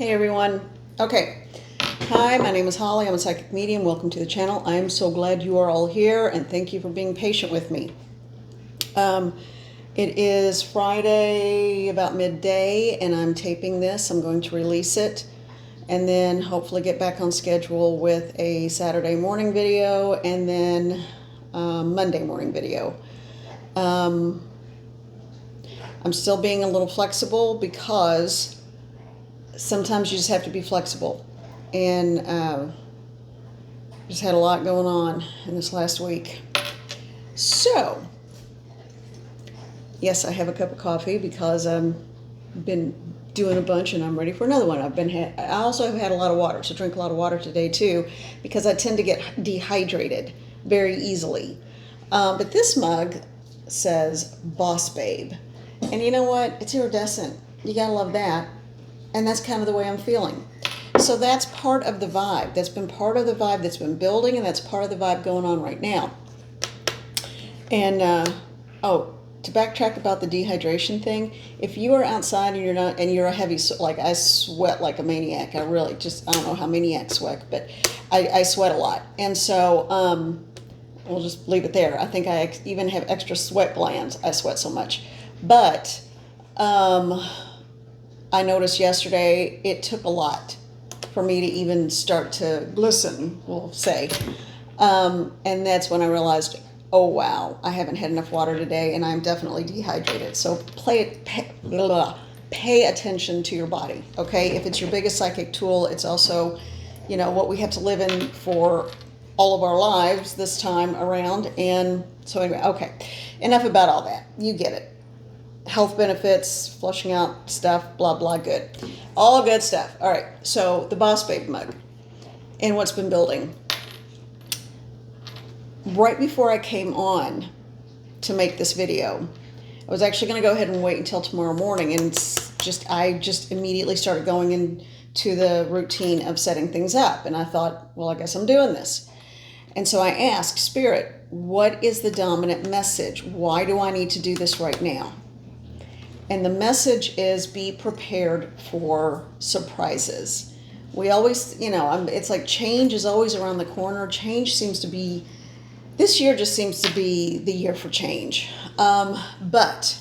Hey everyone. Okay. Hi, my name is Holly. I'm a psychic medium. Welcome to the channel. I'm so glad you are all here and thank you for being patient with me. It is Friday about midday and I'm taping this. I'm going to release it and then hopefully get back on schedule with a Saturday morning video and then Monday morning video. I'm still being a little flexible because sometimes you just have to be flexible. And just had a lot going on in this last week. So, yes, I have a cup of coffee because I've been doing a bunch and I'm ready for another one. I also have had a lot of water, so drink a lot of water today too, because I tend to get dehydrated very easily. But this mug says Boss Babe. And you know what? It's iridescent. You gotta love that. And that's kind of the way I'm feeling. So that's part of the vibe. That's been part of the vibe that's been building, and that's part of the vibe going on right now. And, to backtrack about the dehydration thing, if you are outside and you're a heavy, like I sweat like a maniac. I don't know how maniacs sweat, but I sweat a lot. And so, we'll just leave it there. I think I even have extra sweat glands. I sweat so much. But, I noticed yesterday it took a lot for me to even start to glisten, we'll say. And that's when I realized, oh wow, I haven't had enough water today and I'm definitely dehydrated. So pay attention to your body, okay? If it's your biggest psychic tool, it's also, what we have to live in for all of our lives this time around. And so anyway, okay, enough about all that. You get it. Health benefits, flushing out stuff, blah, blah, good. All good stuff. All right, so the Boss Babe mug and what's been building. Right before I came on to make this video, I was actually going to go ahead and wait until tomorrow morning, and I just immediately started going into the routine of setting things up, and I thought, well, I guess I'm doing this. And so I asked Spirit, what is the dominant message? Why do I need to do this right now? And the message is be prepared for surprises. We always, it's like change is always around the corner. This year just seems to be the year for change. But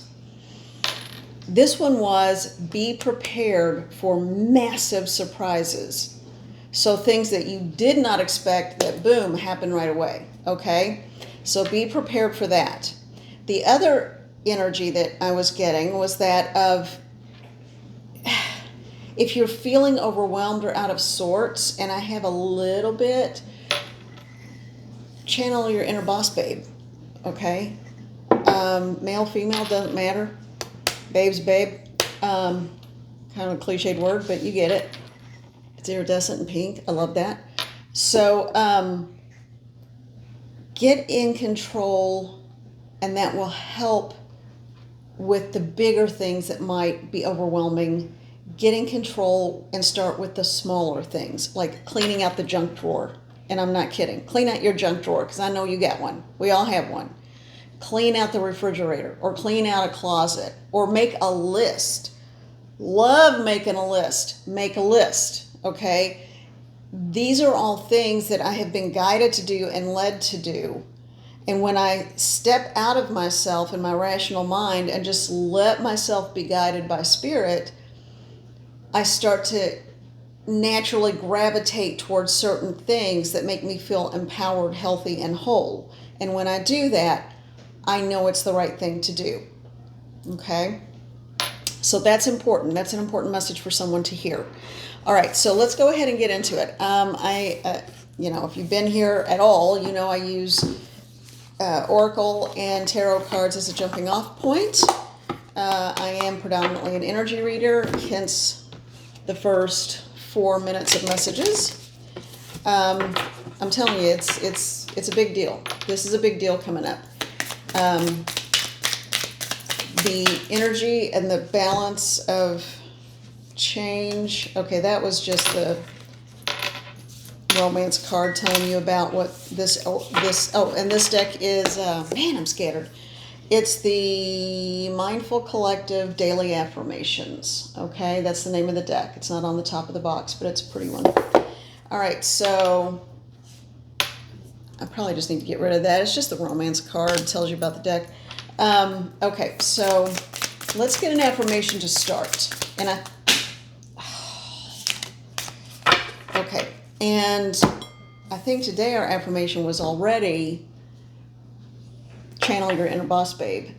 this one was be prepared for massive surprises. So things that you did not expect that, boom, happen right away, okay? So be prepared for that. The other energy that I was getting was that of if you're feeling overwhelmed or out of sorts, and I have a little bit, channel your inner boss babe, okay? Male, female, doesn't matter. Babe's babe. Kind of a cliched word, but you get it. It's iridescent and pink. I love that. So get in control, and that will help with the bigger things that might be overwhelming. Get in control and start with the smaller things, like cleaning out the junk drawer. And I'm not kidding. Clean out your junk drawer, because I know you got one. We all have one. Clean out the refrigerator, or clean out a closet, or make a list. Love making a list. Make a list, okay? These are all things that I have been guided to do and led to do. And when I step out of myself and my rational mind and just let myself be guided by Spirit, I start to naturally gravitate towards certain things that make me feel empowered, healthy, and whole. And when I do that, I know it's the right thing to do. Okay? So that's important. That's an important message for someone to hear. All right, so let's go ahead and get into it. If you've been here at all, I use Oracle and tarot cards as a jumping off point. I am predominantly an energy reader, hence the first 4 minutes of messages. I'm telling you, it's a big deal. This is a big deal coming up. The energy and the balance of change. Okay, that was just the romance card telling you about what and this deck is, man, I'm scattered. It's the Mindful Collective Daily Affirmations. Okay, that's the name of the deck. It's not on the top of the box, but it's a pretty one. All right, so I probably just need to get rid of that. It's just the romance card. It tells you about the deck. Okay, so let's get an affirmation to start. Okay, and I think today our affirmation was already channel your inner boss babe,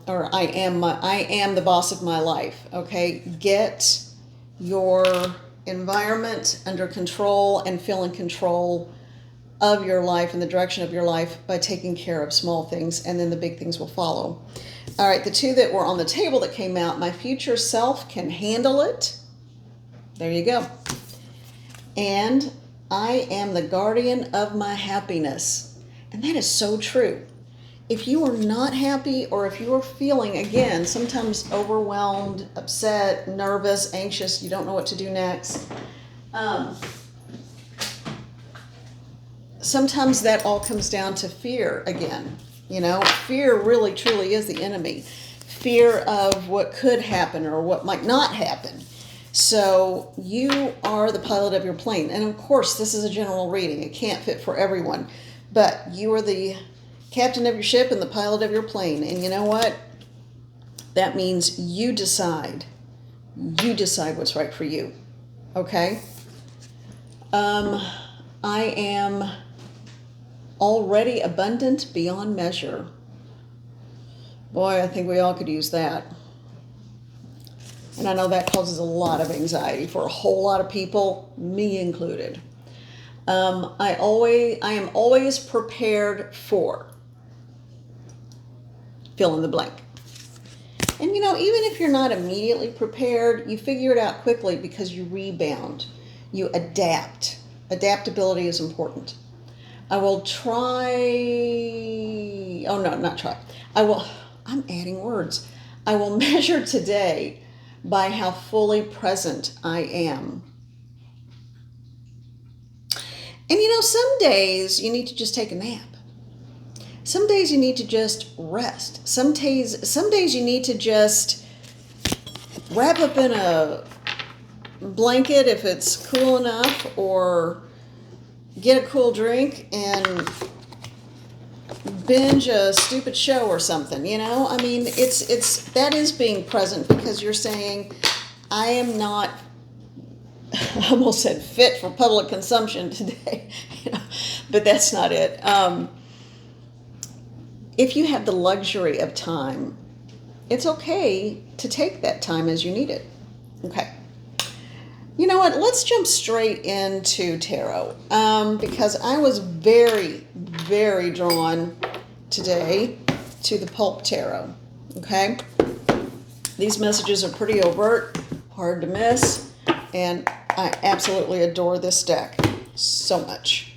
or I am the boss of my life. Okay, get your environment under control and feel in control of your life and the direction of your life by taking care of small things, and then the big things will follow. All right, the two that were on the table that came out, my future self can handle it. There you go. And I am the guardian of my happiness. And that is so true. If you are not happy, or if you are feeling, again, sometimes overwhelmed, upset, nervous, anxious, you don't know what to do next, sometimes that all comes down to fear again. Fear really truly is the enemy. Fear of what could happen or what might not happen. So you are the pilot of your plane. And of course, this is a general reading. It can't fit for everyone. But you are the captain of your ship and the pilot of your plane. And you know what? That means you decide. You decide what's right for you. Okay? I am already abundant beyond measure. Boy, I think we all could use that. And I know that causes a lot of anxiety for a whole lot of people, me included. I am always prepared for fill in the blank. And even if you're not immediately prepared, you figure it out quickly because you rebound. You adapt. Adaptability is important. I will try. Oh, no, not try. I'm adding words. I will measure today by how fully present I am. And some days you need to just take a nap. Some days you need to just rest. Some days you need to just wrap up in a blanket if it's cool enough, or get a cool drink and binge a stupid show or something. I mean, that is being present, because you're saying, I am not, I almost said fit for public consumption today, but that's not it. If you have the luxury of time, it's okay to take that time as you need it. Okay. You know what? Let's jump straight into tarot, because I was very, very drawn today to the Pulp Tarot. Okay? These messages are pretty overt, hard to miss, and I absolutely adore this deck so much.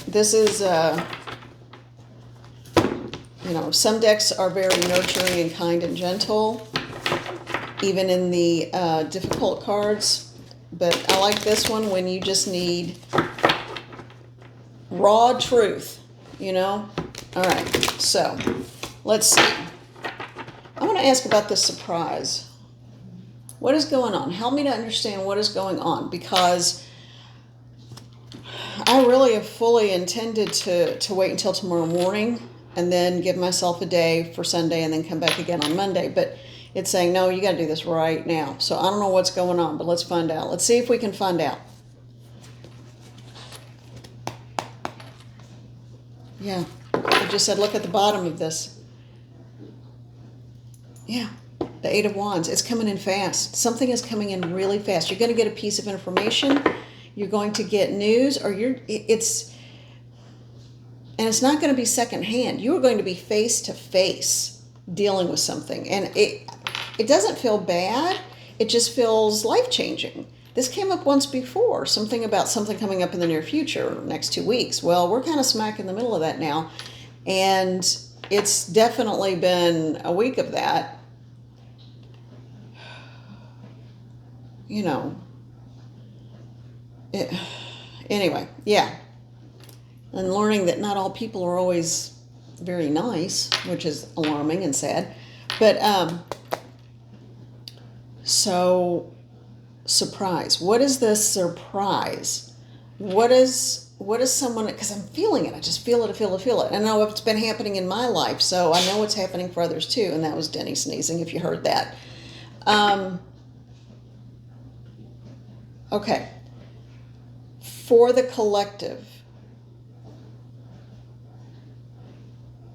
This is, some decks are very nurturing and kind and gentle, even in the difficult cards. But I like this one when you just need raw truth, All right, so let's see. I want to ask about this surprise. What is going on? Help me to understand what is going on, because I really have fully intended to wait until tomorrow morning and then give myself a day for Sunday and then come back again on Monday. But it's saying, no, you got to do this right now. So I don't know what's going on, but let's find out. Let's see if we can find out. Yeah, I just said, look at the bottom of this. Yeah, the Eight of Wands. It's coming in fast. Something is coming in really fast. You're going to get a piece of information. You're going to get news, or it's not going to be secondhand. You are going to be face to face dealing with something, and it doesn't feel bad. It just feels life-changing. This came up once before, something about something coming up in the near future, next 2 weeks. Well, we're kind of smack in the middle of that now, and it's definitely been a week of that. Anyway, yeah. And learning that not all people are always very nice, which is alarming and sad. But so surprise. What is this surprise? What is someone, because I'm feeling it. I just feel it, I feel it. I know it's been happening in my life, so I know it's happening for others too. And that was Denny sneezing, if you heard that. Okay. For the collective,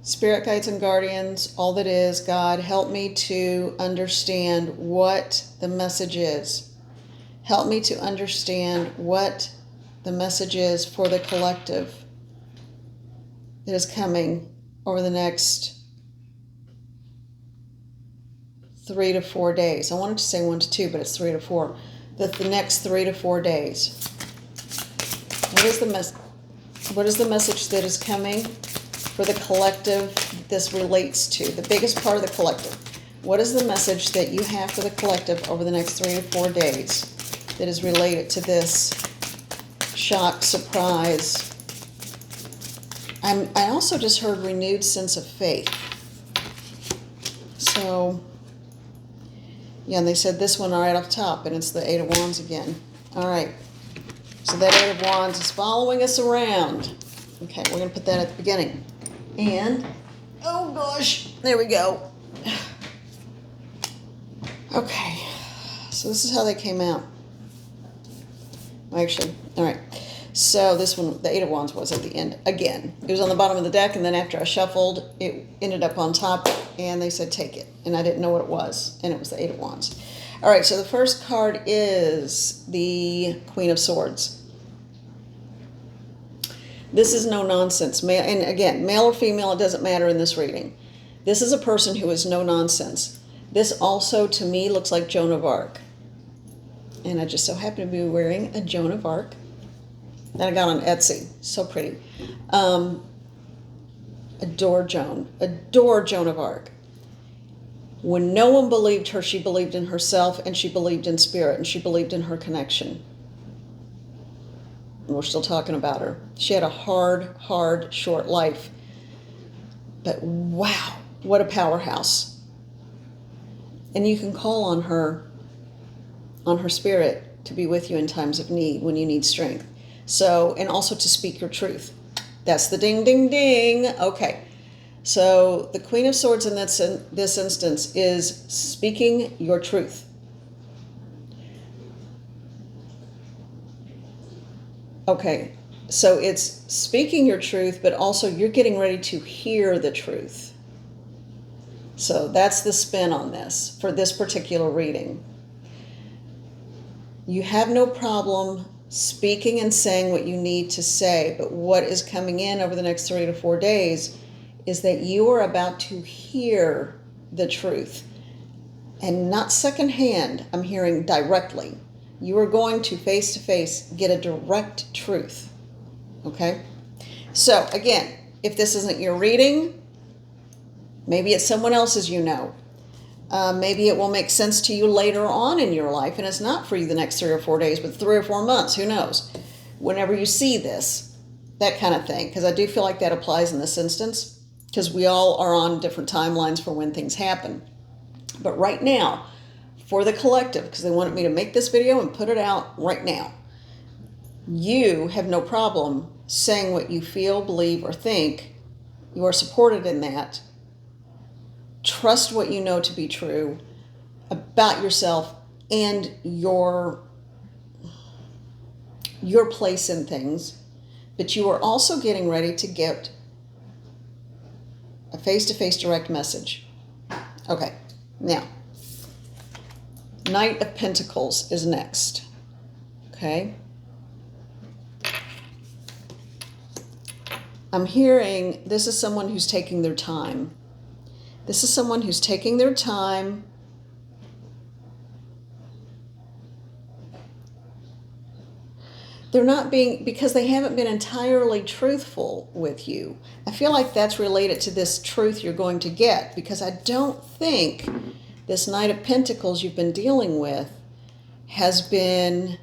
Spirit guides and guardians, all that is, God, help me to understand what the message is. Help me to understand what the message is for the collective that is coming over the next 3 to 4 days. I wanted to say 1 to 2, but it's 3 to 4. The next 3 to 4 days. What is the message that is coming for the collective this relates to? The biggest part of the collective. What is the message that you have for the collective over the next 3 to 4 days that is related to this shock, surprise? I also just heard renewed sense of faith. So, yeah, and they said this one right off top, and it's the Eight of Wands again. All right. So that Eight of Wands is following us around. Okay, we're going to put that at the beginning. And, oh gosh, there we go. Okay, so this is how they came out. Actually, all right. So this one, the Eight of Wands, was at the end again. It was on the bottom of the deck, and then after I shuffled, it ended up on top, and they said take it. And I didn't know what it was, and it was the Eight of Wands. All right, so the first card is the Queen of Swords. This is no nonsense. And again, male or female, it doesn't matter in this reading. This is a person who is no nonsense. This also, to me, looks like Joan of Arc. And I just so happen to be wearing a Joan of Arc that I got on Etsy. So pretty. Adore Joan. Adore Joan of Arc. When no one believed her, she believed in herself, and she believed in spirit, and she believed in her connection. And we're still talking about her. She had a hard, short life. But wow, what a powerhouse. And you can call on her spirit to be with you in times of need, when you need strength. So, and also to speak your truth. That's the ding, ding, ding. Okay. So the Queen of Swords in this instance is speaking your truth. Okay, so it's speaking your truth, but also you're getting ready to hear the truth. So that's the spin on this for this particular reading. You have no problem speaking and saying what you need to say, but what is coming in over the next 3 to 4 days is that you are about to hear the truth. And not secondhand, I'm hearing directly. You are going to face get a direct truth. Okay? So, again, if this isn't your reading, maybe it's someone else's you know. Maybe it will make sense to you later on in your life, and it's not for you the next 3 or 4 days, but 3 or 4 months, who knows? Whenever you see this, that kind of thing, because I do feel like that applies in this instance, because we all are on different timelines for when things happen. But right now, for the collective, because they wanted me to make this video and put it out right now, you have no problem saying what you feel, believe, or think. You are supported in that. Trust what you know to be true about yourself and your place in things. But you are also getting ready to get a face-to-face direct message. Okay, now, Knight of Pentacles is next. Okay. I'm hearing this is someone who's taking their time. This is someone who's taking their time. They're not being, because they haven't been entirely truthful with you. I feel like that's related to this truth you're going to get, because I don't think this Knight of Pentacles you've been dealing with has been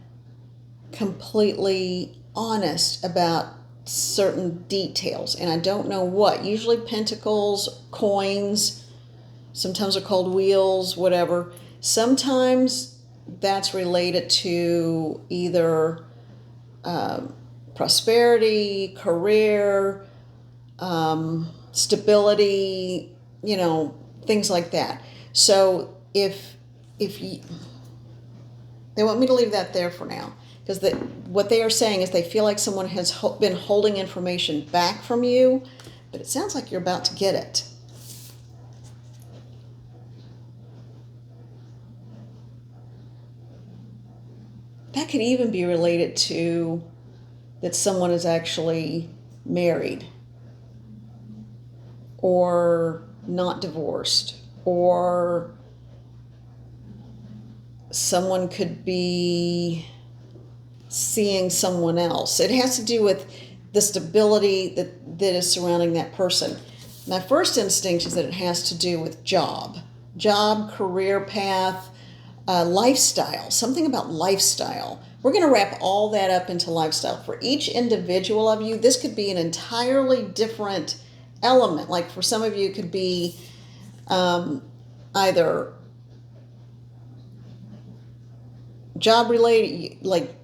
completely honest about certain details, and I don't know what. Usually pentacles, coins, sometimes they're called wheels, whatever. Sometimes that's related to either prosperity, career, stability, things like that. So if you, they want me to leave that there for now, because what they are saying is they feel like someone has been holding information back from you, but it sounds like you're about to get it. That could even be related to that someone is actually married or not divorced, or someone could be seeing someone else. It has to do with the stability that is surrounding that person. My first instinct is that it has to do with job, career path, lifestyle, something about lifestyle. We're going to wrap all that up into lifestyle. For each individual of you, this could be an entirely different element. Like for some of you, it could be either job related, like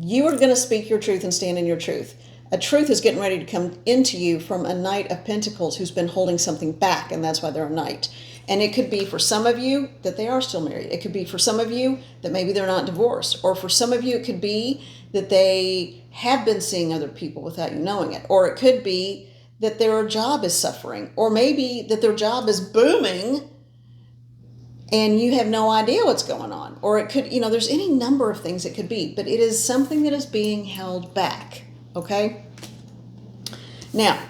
you are going to speak your truth and stand in your truth. A truth is getting ready to come into you from a Knight of Pentacles who's been holding something back, and that's why they're a Knight. And it could be for some of you that they are still married. It could be for some of you that maybe they're not divorced. Or for some of you, it could be that they have been seeing other people without you knowing it. Or it could be that their job is suffering. Or maybe that their job is booming and you have no idea what's going on. Or it could, there's any number of things it could be. But it is something that is being held back. Okay? Now,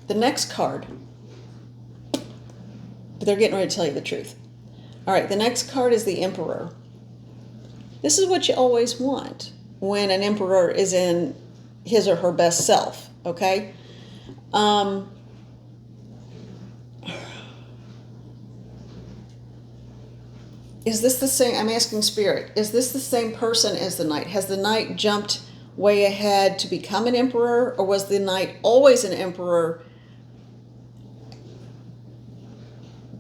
the next card. But they're getting ready to tell you the truth. All right, the next card is the Emperor. This is what you always want when an Emperor is in his or her best self, okay? Is this the same? I'm asking Spirit. Is this the same person as the Knight? Has the Knight jumped way ahead to become an Emperor, or was the Knight always an Emperor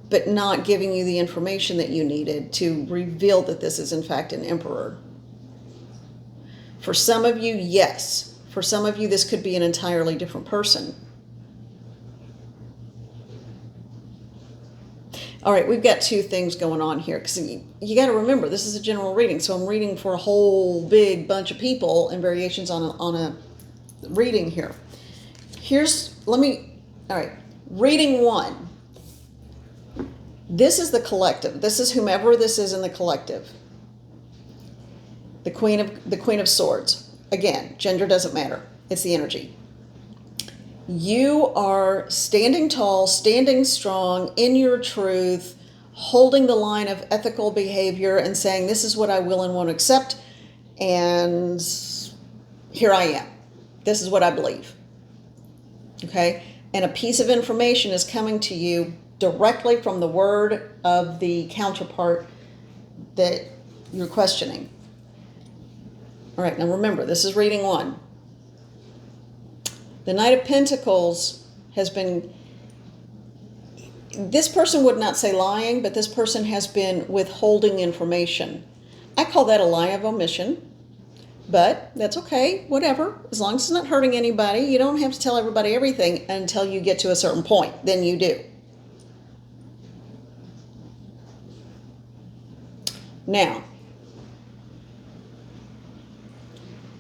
but not giving you the information that you needed to reveal that this is in fact an Emperor? For some of you, yes. For some of you, this could be an entirely different person. All right, we've got two things going on here, because you got to remember, this is a general reading, so I'm reading for a whole big bunch of people and variations on a reading here. All right, reading one. This is the collective. This is whomever this is in the collective. The Queen of Swords. Again, gender doesn't matter. It's the energy. You are standing tall, standing strong in your truth, holding the line of ethical behavior and saying, this is what I will and won't accept, and here I am. This is what I believe. Okay? And a piece of information is coming to you directly from the word of the counterpart that you're questioning. All right, now remember, this is reading one. The Knight of Pentacles has been, this person would not say lying, but this person has been withholding information. I call that a lie of omission, but that's okay, whatever. As long as it's not hurting anybody, you don't have to tell everybody everything until you get to a certain point. Then you do. Now,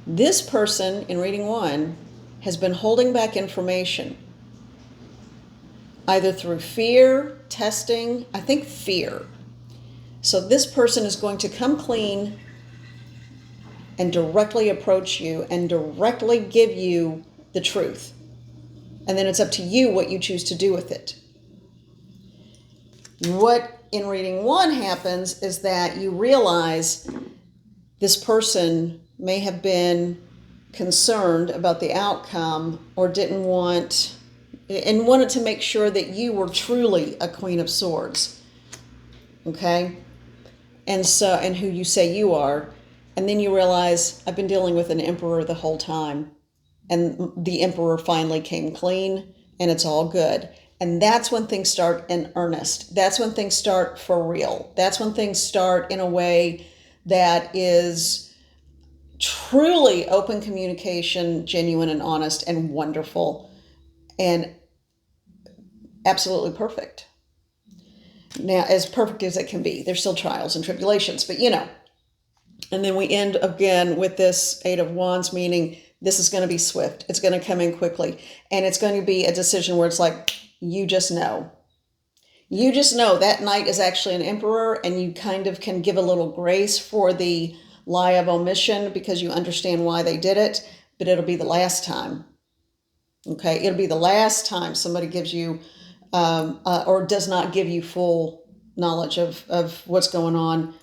this person in reading one has been holding back information, either through fear, testing, I think fear. So this person is going to come clean and directly approach you and directly give you the truth. And then it's up to you what you choose to do with it. What in reading one happens is that you realize this person may have been concerned about the outcome or didn't want and wanted to make sure that you were truly a Queen of Swords. Okay? And who you say you are. And then you realize, I've been dealing with an Emperor the whole time. and the Emperor finally came clean, and it's all good. And that's when things start in earnest. That's when things start for real. That's when things start in a way that is truly open communication, genuine and honest and wonderful and absolutely perfect. Now, as perfect as it can be, there's still trials and tribulations, but you know. And then we end again with this Eight of Wands, meaning this is going to be swift. It's going to come in quickly. And it's going to be a decision where it's like, you just know. You just know that knight is actually an emperor, and you kind of can give a little grace for the lie of omission because you understand why they did it, but it'll be the last time. Okay, it'll be the last time somebody gives you or does not give you full knowledge of what's going on,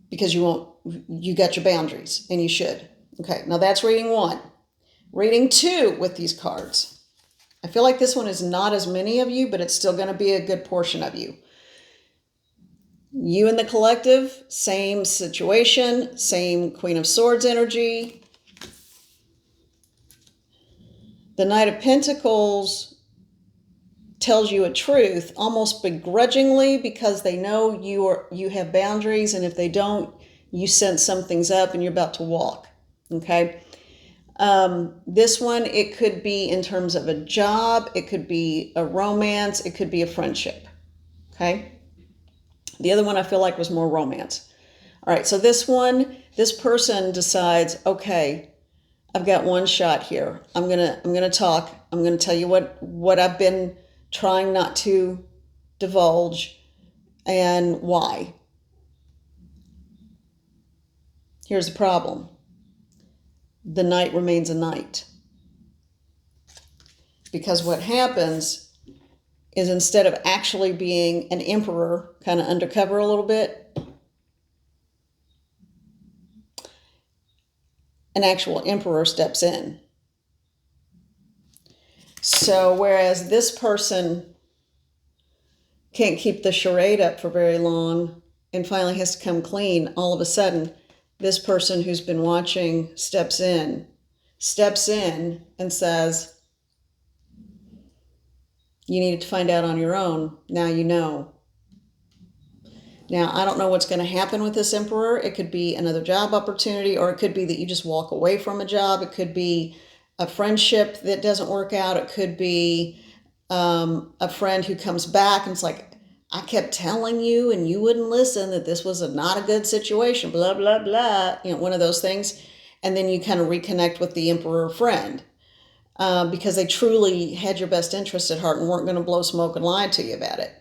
because you got your boundaries, and you should. Okay, now that's reading 1. Reading 2 with these cards. I feel like this one is not as many of you, but it's still going to be a good portion of you. You and the collective, same situation, same Queen of Swords energy. The Knight of Pentacles tells you a truth almost begrudgingly because they know you have boundaries, and if they don't, you sense something's up and you're about to walk. Okay. This one, it could be in terms of a job, it could be a romance, it could be a friendship. Okay. The other one I feel like was more romance. All right. So this one, this person decides, okay, I've got one shot here. I'm going to talk. I'm going to tell you what I've been trying not to divulge and why. Here's the problem. The knight remains a knight. Because what happens is, instead of actually being an emperor, kind of undercover a little bit, an actual emperor steps in. So whereas this person can't keep the charade up for very long and finally has to come clean, all of a sudden, this person who's been watching steps in and says, you needed to find out on your own. Now you know. Now, I don't know what's going to happen with this emperor. It could be another job opportunity, or it could be that you just walk away from a job. It could be a friendship that doesn't work out. It could be a friend who comes back and it's like, I kept telling you and you wouldn't listen that this was not a good situation, blah, blah, blah. You know, one of those things. And then you kind of reconnect with the emperor friend because they truly had your best interest at heart and weren't going to blow smoke and lie to you about it.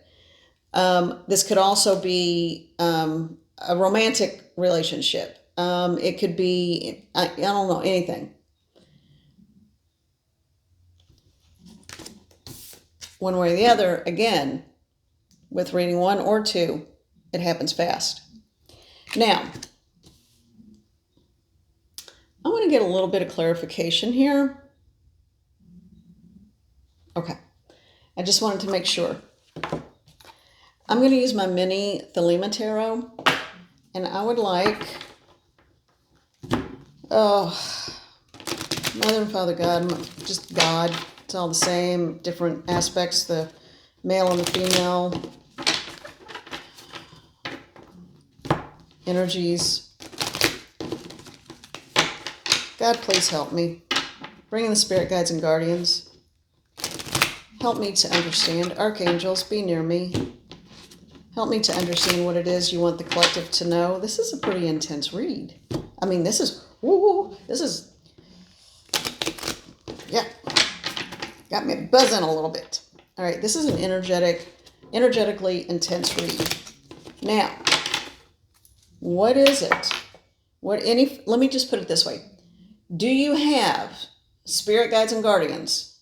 This could also be a romantic relationship. It could be, I don't know, anything. One way or the other, again, with reading 1 or 2, it happens fast. Now, I want to get a little bit of clarification here. Okay. I just wanted to make sure. I'm going to use my mini Thelema Tarot, and I would like, Mother and Father God, just God. It's all the same, different aspects, the male and the female energies. God, please help me. Bring in the spirit guides and guardians. Help me to understand. Archangels, be near me. Help me to understand what it is you want the collective to know. This is a pretty intense read. I mean, this is, yeah, got me buzzing a little bit. All right, this is an energetically intense read. Now, what is it? Let me just put it this way. Do you have spirit guides and guardians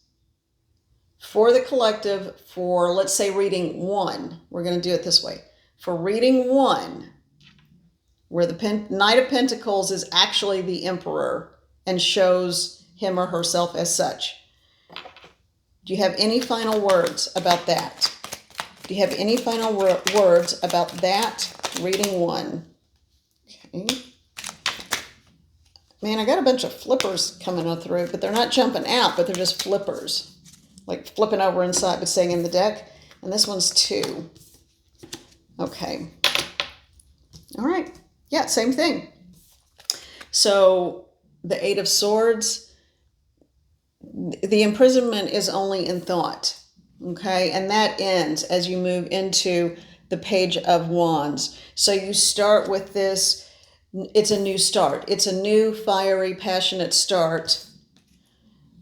for the collective for, let's say, reading 1? We're going to do it this way. For reading 1, where the Knight of Pentacles is actually the Emperor and shows him or herself as such. Do you have any final words about that? Do you have any final words about that reading 1? Okay. Man, I got a bunch of flippers coming up through, but they're not jumping out, but they're just flippers. Like flipping over inside, but staying in the deck. And this one's 2. Okay. All right. Yeah, same thing. So the 8 of Swords, the imprisonment is only in thought. Okay. And that ends as you move into the Page of Wands. So you start with this. It's a new start. It's a new, fiery, passionate start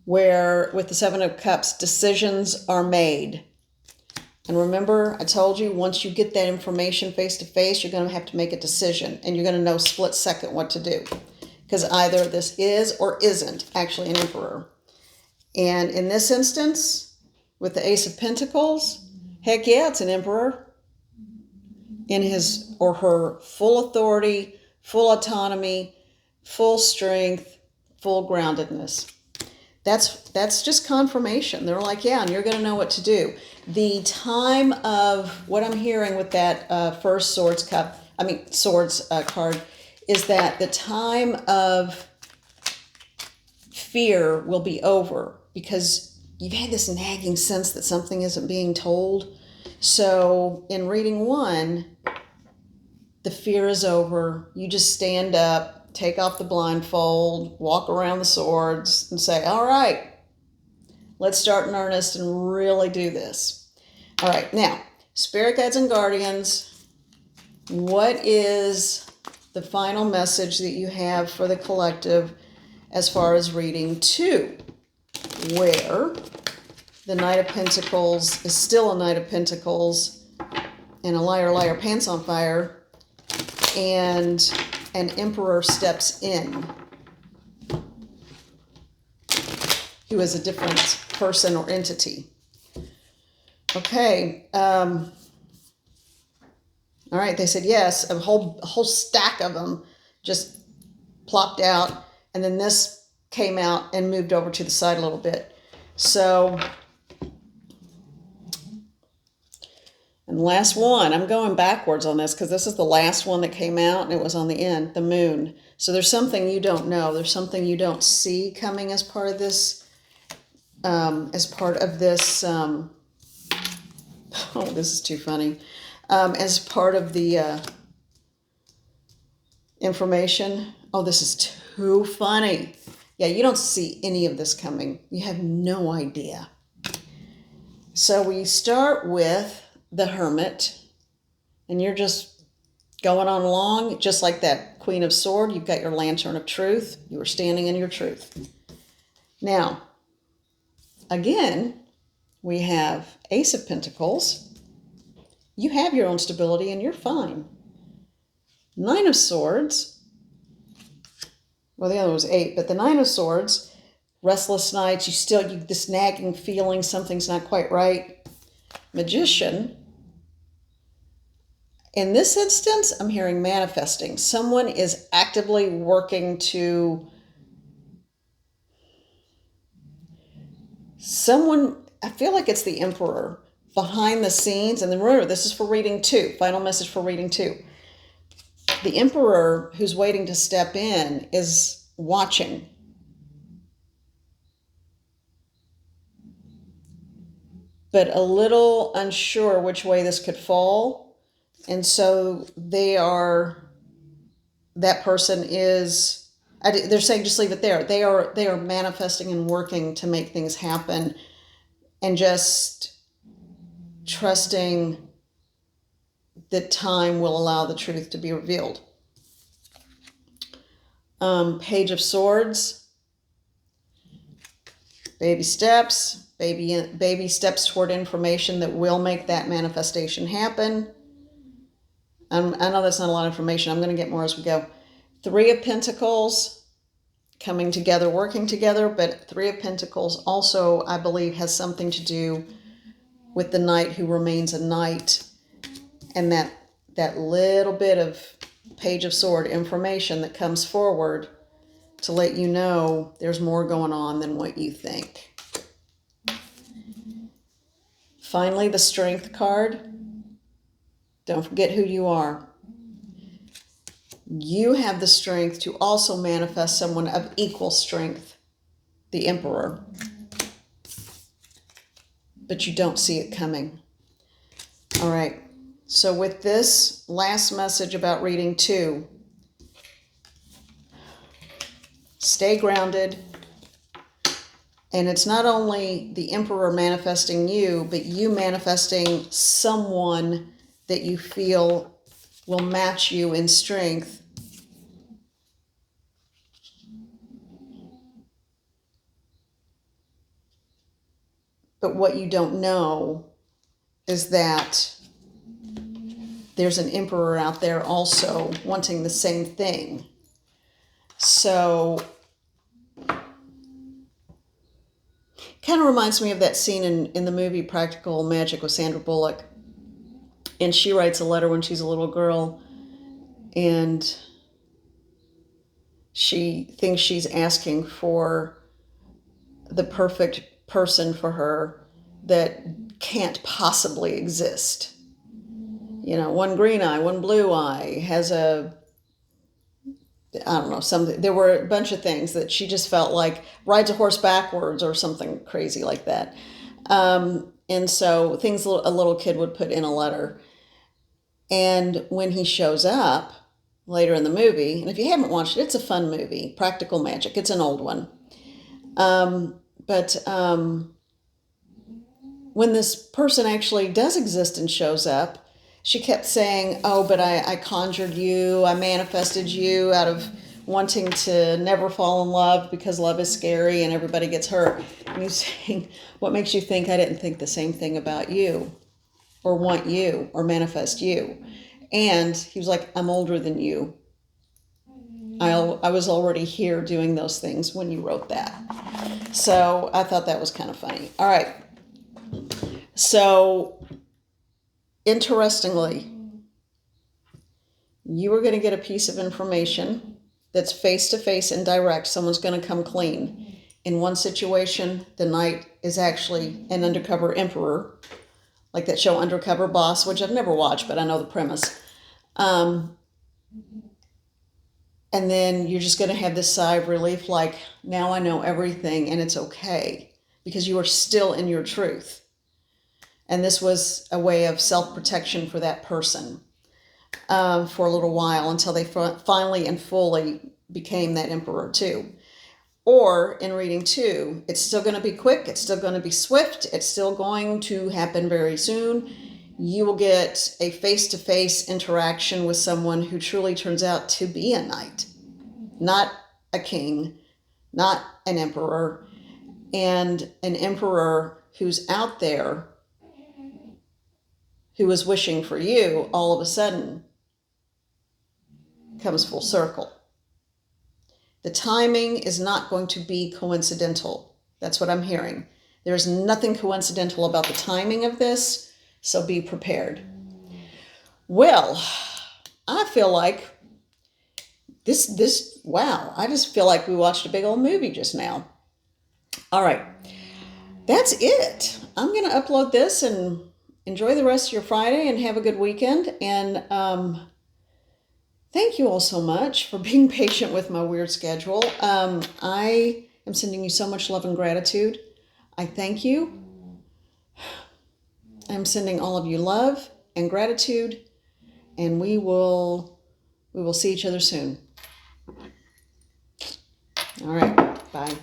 where with the 7 of Cups, decisions are made. And remember, I told you, once you get that information face to face, you're going to have to make a decision, and you're going to know split second what to do. Because either this is or isn't actually an Emperor. And in this instance, with the Ace of Pentacles, heck yeah, it's an Emperor. In his or her full authority, full autonomy, full strength, full groundedness. That's just confirmation. They're like, yeah, and you're going to know what to do. The time of what I'm hearing with that first Swords card is that the time of fear will be over because you've had this nagging sense that something isn't being told. So in reading 1, the fear is over. You just stand up, take off the blindfold, walk around the swords, and say, all right, let's start in earnest and really do this. All right, now, Spirit Guides and Guardians, what is the final message that you have for the collective as far as reading 2, where the Knight of Pentacles is still a Knight of Pentacles and a liar, liar, pants on fire, and an Emperor steps in who is a different person or entity. Okay. All right. They said yes. A whole stack of them just plopped out, and then this came out and moved over to the side a little bit. So, and the last one, I'm going backwards on this because this is the last one that came out, and it was on the end, the Moon. So there's something you don't know. There's something you don't see coming as part of this. Oh, this is too funny. As part of the information. Oh, this is too funny. Yeah, you don't see any of this coming. You have no idea. So we start with the Hermit, and you're just going on along, just like that Queen of Swords. You've got your Lantern of Truth. You are standing in your truth. Now, again, we have Ace of Pentacles. You have your own stability and you're fine. 9 of Swords. Well, the other was 8, but the 9 of Swords. Restless nights. You this nagging feeling something's not quite right. Magician. In this instance, I'm hearing manifesting. Someone is actively working to... I feel like it's the Emperor behind the scenes. And then remember, this is for reading 2. Final message for reading 2. The Emperor who's waiting to step in is watching. But a little unsure which way this could fall. And so that person is, they're saying just leave it there. They are manifesting and working to make things happen and just trusting that time will allow the truth to be revealed. Page of Swords. Baby steps. Baby steps toward information that will make that manifestation happen. I know that's not a lot of information. I'm going to get more as we go. 3 of Pentacles, coming together, working together, but 3 of Pentacles also, I believe, has something to do with the knight who remains a knight, and that little bit of Page of Sword information that comes forward to let you know there's more going on than what you think. Finally, the Strength card. Don't forget who you are. you have the strength to also manifest someone of equal strength, the Emperor, but you don't see it coming. All right. So with this last message about reading 2, stay grounded. And it's not only the Emperor manifesting you, but you manifesting someone that you feel will match you in strength. But what you don't know is that there's an Emperor out there also wanting the same thing. So kind of reminds me of that scene in the movie Practical Magic with Sandra Bullock. And she writes a letter when she's a little girl, and she thinks she's asking for the perfect person for her that can't possibly exist. You know, one green eye, one blue eye, has a, I don't know, something. There were a bunch of things that she just felt like rides a horse backwards or something crazy like that. And so things a little kid would put in a letter. And when he shows up later in the movie, and if you haven't watched it, it's a fun movie, Practical Magic. It's an old one. But when this person actually does exist and shows up, she kept saying, oh, but I conjured you, I manifested you out of wanting to never fall in love because love is scary and everybody gets hurt. And he's saying, what makes you think I didn't think the same thing about you or want you or manifest you? And he was like, I'm older than you. I was already here doing those things when you wrote that. So I thought that was kind of funny. All right. So interestingly, you are going to get a piece of information that's face-to-face and direct. Someone's going to come clean. In one situation, the knight is actually an undercover emperor, like that show Undercover Boss, which I've never watched, but I know the premise. And then you're just going to have this sigh of relief, like, now I know everything and it's okay, because you are still in your truth. And this was a way of self-protection for that person for a little while until they finally and fully became that emperor too. Or in reading 2, it's still going to be quick, it's still going to be swift, it's still going to happen very soon. You will get a face-to-face interaction with someone who truly turns out to be a knight, not a king, not an emperor, and an emperor who's out there who was wishing for you, all of a sudden comes full circle. The timing is not going to be coincidental. That's what I'm hearing. There's nothing coincidental about the timing of this, so be prepared. Well, I feel like wow, I just feel like we watched a big old movie just now. All right, that's it. I'm going to upload this and enjoy the rest of your Friday and have a good weekend. And thank you all so much for being patient with my weird schedule. I am sending you so much love and gratitude. I thank you. I'm sending all of you love and gratitude, and we will see each other soon. All right, bye.